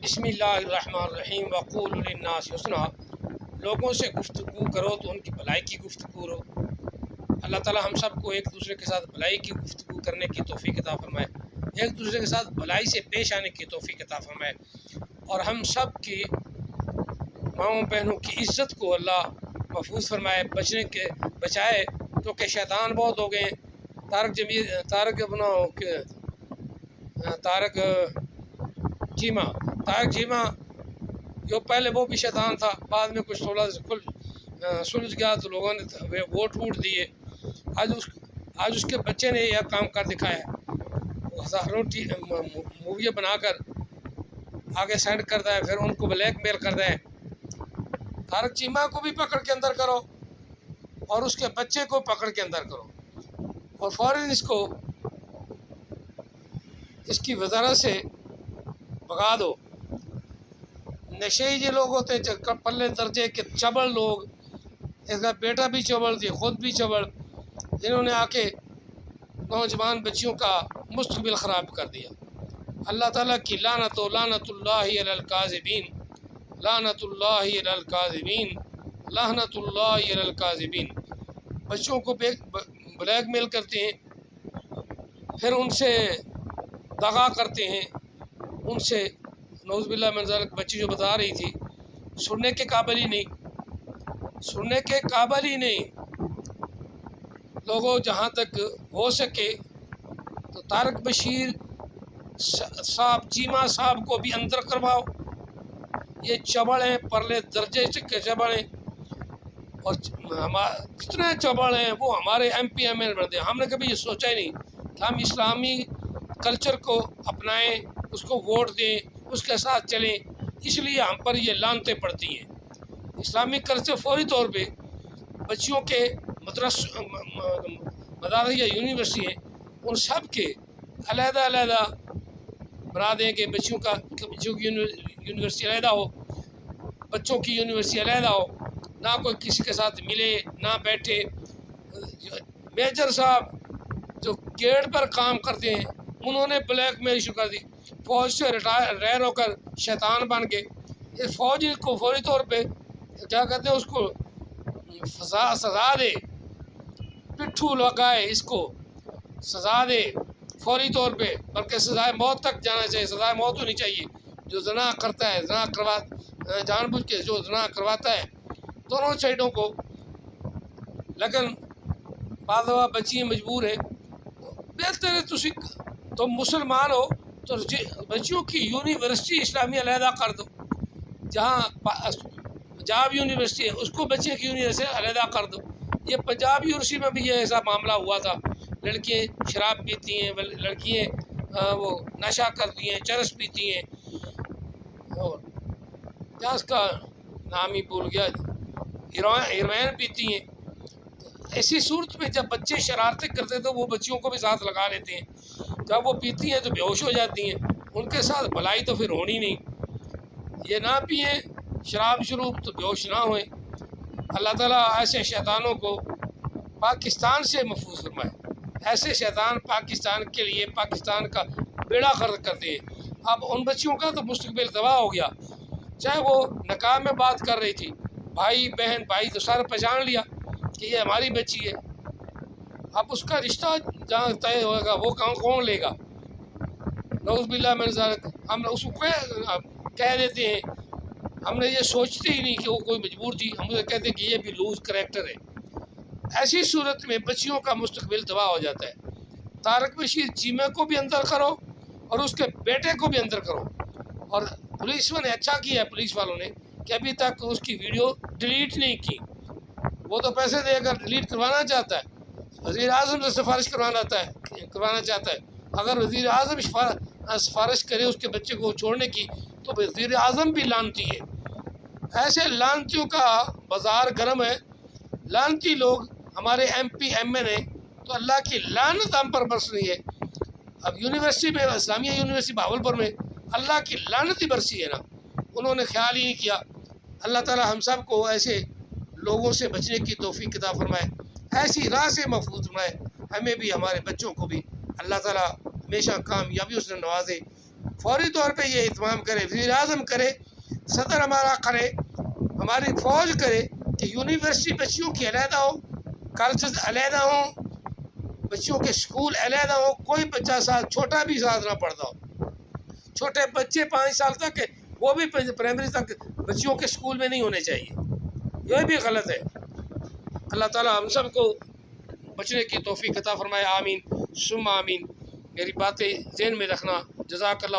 بسم اللہ الرحمن الرحیم وقول للناس حسنا، لوگوں سے گفتگو کرو تو ان کی بھلائی کی گفتگو کرو۔ اللہ تعالی ہم سب کو ایک دوسرے کے ساتھ بھلائی کی گفتگو کرنے کی توفیق عطا فرمائے، ایک دوسرے کے ساتھ بھلائی سے پیش آنے کی توفیق عطا فرمائے، اور ہم سب کی ماؤں بہنوں کی عزت کو اللہ محفوظ فرمائے، بچائے، کیونکہ شیطان بہت ہو گئے ہیں۔ طارق جیمہ جو پہلے وہ بھی شیطان تھا، بعد میں کچھ تھوڑا سلجھ گیا تو لوگوں نے ووٹ دیے۔ آج اس کے بچے نے یہ کام کر دکھایا ہے، وہ ہزاروں موویاں بنا کر آگے سینڈ کرتا ہے، پھر ان کو بلیک میل کرتا ہے۔ طارق جیمہ کو بھی پکڑ کے اندر کرو اور اس کے بچے کو پکڑ کے اندر کرو، اور فوراً اس کی وزارت سے بھگا دو۔ نشئی جو لوگ ہوتے ہیں پلے درجے کے چبل لوگ، اس کا بیٹا بھی چبل تھے، خود بھی چبل، انہوں نے آ کے نوجوان بچیوں کا مستقبل خراب کر دیا۔ اللہ تعالیٰ کی لعنت اللہ علی الکاذبین، لعنت اللہ علی الکاذبین، لعنت اللہ علی الکاذبین۔ بچوں کو بلیک میل کرتے ہیں، پھر ان سے دغا کرتے ہیں، ان سے نعوذ باللہ من ذالک۔ بچی جو بتا رہی تھی، سننے کے قابل ہی نہیں۔ لوگوں جہاں تک ہو سکے تو طارق بشیر صاحب، جیمہ صاحب کو بھی اندر کرواؤ۔ یہ چبڑ ہیں، پرلے درجے کے چبڑ ہیں، اور جتنے چبڑ ہیں وہ ہمارے ایم پی ایم ایل بنتے ہیں۔ ہم نے کبھی یہ سوچا ہی نہیں کہ ہم اسلامی کلچر کو اپنائیں، اس کو ووٹ دیں، اس کے ساتھ چلیں، اس لیے ہم پر یہ لعنتیں پڑتی ہیں۔ اسلامی کلچر فوری طور پہ بچیوں کے مدارس یا یونیورسٹی ہیں، ان سب کے علیحدہ بنا دیں کہ بچیوں کی یونیورسٹی علیحدہ ہو، بچوں کی یونیورسٹی علیحدہ ہو، نہ کوئی کسی کے ساتھ ملے نہ بیٹھے۔ میجر صاحب جو گیٹ پر کام کرتے ہیں، انہوں نے بلیک میل شروع کر دی، فوج سے ریٹائر ہو کر شیطان بن گئے۔ یہ فوج کو فوری طور پہ کیا کہتے ہیں، اس کو سزا دے، پٹھو لگائے، اس کو سزا دے فوری طور پہ، بلکہ سزائے موت تک جانا چاہیے، سزائے موت ہونی چاہیے۔ جو زنا کرتا ہے، جان بوجھ کے جو زنا کرواتا ہے، دونوں سائڈوں کو، لیکن بعض دفعہ بچیاں مجبور ہیں۔ بہتر ہے تم مسلمان ہو تو بچیوں کی یونیورسٹی اسلامی علیحدہ کر دو۔ جہاں پنجاب یونیورسٹی ہے، اس کو بچے کی یونیورسٹی علیحدہ کر دو۔ یہ پنجاب یونیورسٹی میں بھی یہ ایسا معاملہ ہوا تھا، لڑکیاں شراب پیتی ہیں، لڑکیاں وہ نشہ کرتی ہیں، چرس پیتی ہیں، اور کیا اس کا نام ہی بھول گیا، ہیروئن پیتی ہیں۔ ایسی صورت میں جب بچے شرارتیں کرتے تو وہ بچیوں کو بھی ساتھ لگا لیتے ہیں، جب وہ پیتی ہیں تو بے ہوش ہو جاتی ہیں، ان کے ساتھ بھلائی تو پھر ہونی نہیں۔ یہ نہ پئیں شراب شروب تو بے ہوش نہ ہوئیں۔ اللہ تعالیٰ ایسے شیطانوں کو پاکستان سے محفوظ فرمائے۔ ایسے شیطان پاکستان کے لیے پاکستان کا بیڑا غرق کرتے ہیں۔ اب ان بچیوں کا تو مستقبل تباہ ہو گیا، چاہے وہ نکاح میں بات کر رہی تھی، بھائی تو سارا پہچان لیا کہ یہ ہماری بچی ہے۔ اب اس کا رشتہ جہاں طے ہوئے گا وہ کون لے گا؟ نعوذ باللہ من ذالک۔ ہم اس کو کہہ دیتے ہیں، ہم نے یہ سوچتے ہی نہیں کہ وہ کوئی مجبور تھی، ہم اسے کہتے ہیں کہ یہ بھی لوز کریکٹر ہے۔ ایسی صورت میں بچیوں کا مستقبل تباہ ہو جاتا ہے۔ طارق بشیر جیمہ کو بھی اندر کرو اور اس کے بیٹے کو بھی اندر کرو۔ اور پولیس نے اچھا کیا ہے، پولیس والوں نے، کہ ابھی تک اس کی ویڈیو ڈیلیٹ نہیں کی۔ وہ تو پیسے دے کر ڈیلیٹ کروانا چاہتا ہے، وزیر اعظم سے سفارش کروانا چاہتا ہے۔ اگر وزیر اعظم سفارش کرے اس کے بچے کو چھوڑنے کی تو وزیر اعظم بھی لعنتی ہے۔ ایسے لعنتیوں کا بازار گرم ہے، لعنتی لوگ ہمارے ایم پی ایم ایل ہیں، تو اللہ کی لعنت ہم پر برس رہی ہے۔ اب یونیورسٹی میں، اسلامیہ یونیورسٹی بہاولپور میں اللہ کی لعنت ہی برسی ہے نا، انہوں نے خیال ہی نہیں کیا۔ اللہ تعالی ہم سب کو ایسے لوگوں سے بچنے کی توفیق عطا فرمائے، ایسی راہ سے محفوظ فرمائے، ہمیں بھی ہمارے بچوں کو بھی اللہ تعالی ہمیشہ کامیابیوں سے نوازے۔ فوری طور پہ یہ اہتمام کرے، وزیر اعظم کرے، صدر ہمارا کرے، ہماری فوج کرے کہ یونیورسٹی بچیوں کی علیحدہ ہو، کالجز علیحدہ ہوں، بچیوں کے اسکول علیحدہ ہوں، کوئی بچہ ساتھ چھوٹا بھی ساتھ نہ پڑھتا ہو، چھوٹے بچے 5 سال تک کے وہ بھی پرائمری تک بچیوں کے اسکول میں نہیں ہونے چاہیے، یہ بھی غلط ہے۔ اللہ تعالیٰ ہم سب کو بچنے کی توفیق عطا فرمائے، آمین ثم آمین۔ میری باتیں ذہن میں رکھنا، جزاک اللہ